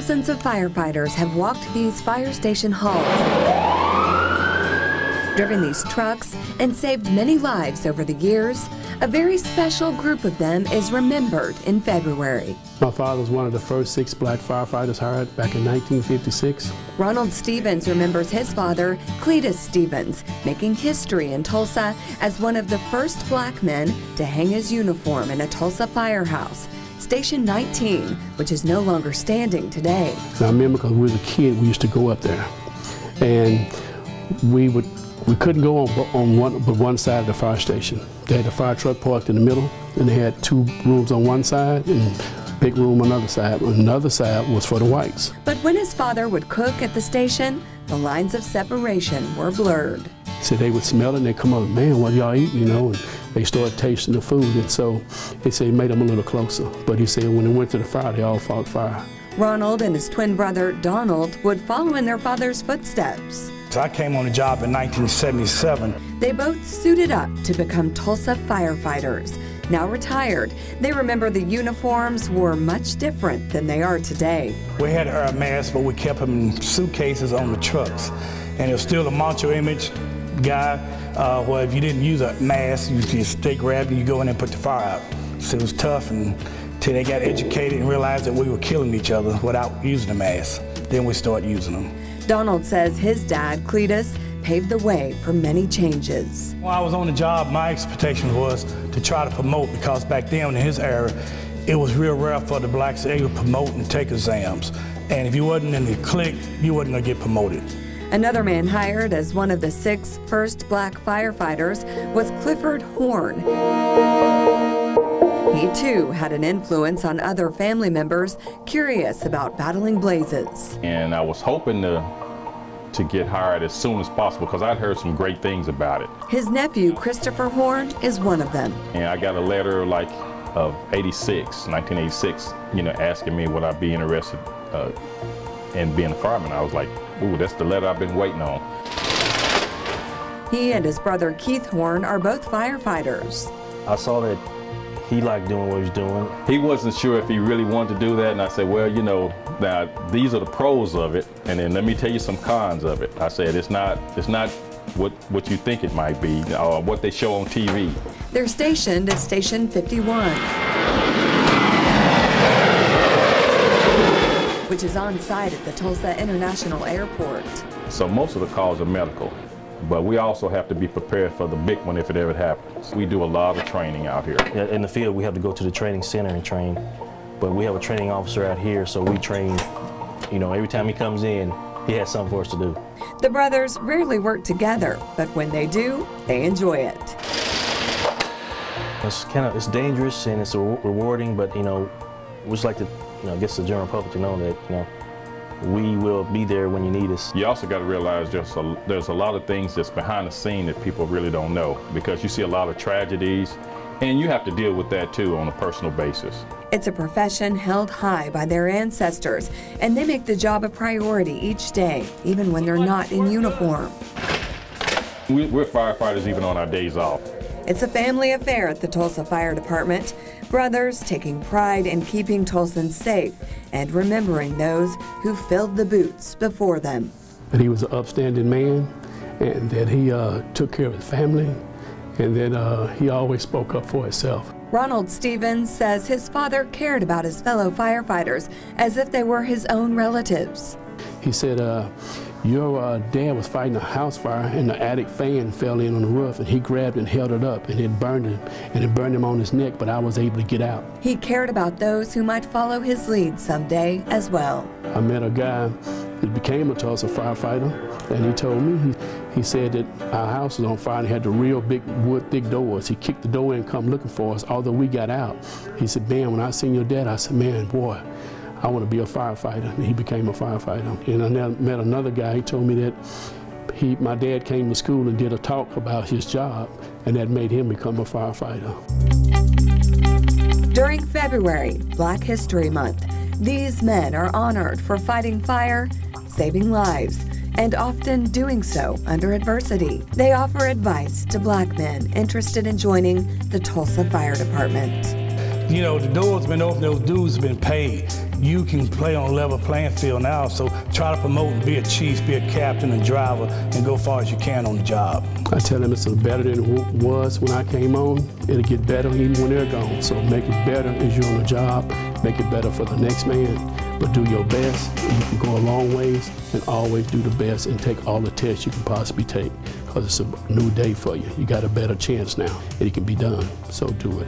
Thousands of firefighters have walked these fire station halls, driven these trucks, and saved many lives over the years. A very special group of them is remembered in February. My father was one of the first 6 black firefighters hired back in 1956. Ronald Stevens remembers his father, Cletus Stevens, making history in Tulsa as one of the first black men to hang his uniform in a Tulsa firehouse, Station 19, which is no longer standing today. I remember because we were a kid, we used to go up there, and we couldn't go on one side of the fire station. They had the fire truck parked in the middle, and they had 2 rooms on one side and big room on the other side. Another side was for the whites. But when his father would cook at the station, the lines of separation were blurred. So they would smell it and they'd come up, man, what y'all eating, you know, and they started tasting the food, and so they said it made them a little closer. But he said when they went to the fire, they all fought fire. Ronald and his twin brother, Donald, would follow in their father's footsteps. So I came on the job in 1977. They both suited up to become Tulsa firefighters. Now retired, they remember the uniforms were much different than they are today. We had our masks, but we kept them in suitcases on the trucks. And it was still a macho image guy, where if you didn't use a mask, you just stay grabbed and you go in and put the fire out. So it was tough until they got educated and realized that we were killing each other without using a mask. Then we started using them. Donald says his dad, Cletus, paved the way for many changes. While I was on the job, my expectation was to try to promote, because back then in his era, it was real rare for the blacks to able to promote and take exams. And if you wasn't in the clique, you wasn't gonna get promoted. Another man hired as one of the 6 first black firefighters was Clifford Horn. He too had an influence on other family members curious about battling blazes. And I was hoping to get hired as soon as possible because I'd heard some great things about it. His nephew, Christopher Horn, is one of them. And I got a letter of 1986, you know, asking me would I be interested in being a fireman. I was like, ooh, that's the letter I've been waiting on. He and his brother Keith Horn are both firefighters. I saw that he liked doing what he was doing. He wasn't sure if he really wanted to do that, and I said, well, you know, now these are the pros of it, and then let me tell you some cons of it. I said, it's not what you think it might be, or what they show on TV. They're stationed at Station 51, which is on site at the Tulsa International Airport. So most of the calls are medical, but we also have to be prepared for the big one if it ever happens. We do a lot of training out here. In the field, we have to go to the training center and train, but we have a training officer out here, so we train, you know, every time he comes in, he has something for us to do. The brothers rarely work together, but when they do, they enjoy it. It's dangerous and it's rewarding, but, you know, we just like to, you know, I guess the general public to know that, you know, we will be there when you need us. You also got to realize there's a lot of things that's behind the scene that people really don't know, because you see a lot of tragedies, and you have to deal with that too on a personal basis. It's a profession held high by their ancestors, and they make the job a priority each day, even when they're not in uniform. We're firefighters even on our days off. It's a family affair at the Tulsa Fire Department. Brothers taking pride in keeping Tulsans safe and remembering those who filled the boots before them. That he was an upstanding man, and that he took care of his family, and that he always spoke up for himself. Ronald Stevens says his father cared about his fellow firefighters as if they were his own relatives. He said, your dad was fighting a house fire and the attic fan fell in on the roof, and he grabbed and held it up, and it burned him, and it burned him on his neck, but I was able to get out. He cared about those who might follow his lead someday as well. I met a guy that became a Tulsa firefighter, and he told me, he said that our house was on fire and had the real big wood thick doors. He kicked the door in and come looking for us, although we got out. He said, man, when I seen your dad, I said, man, boy, I want to be a firefighter, and he became a firefighter. And I met another guy, he told me that my dad came to school and did a talk about his job, and that made him become a firefighter. During February, Black History Month, these men are honored for fighting fire, saving lives, and often doing so under adversity. They offer advice to black men interested in joining the Tulsa Fire Department. You know, the door's been open, those dues have been paid. you can play on a level playing field now. So try to promote and be a chief, be a captain and driver, and go far as you can on the job. I tell them it's better than it was when I came on. It'll get better even when they're gone. So make it better as you're on the job. Make it better for the next man. But do your best. You can go a long ways, and always do the best and take all the tests you can possibly take, because it's a new day for you. You got a better chance now, and it can be done. So do it.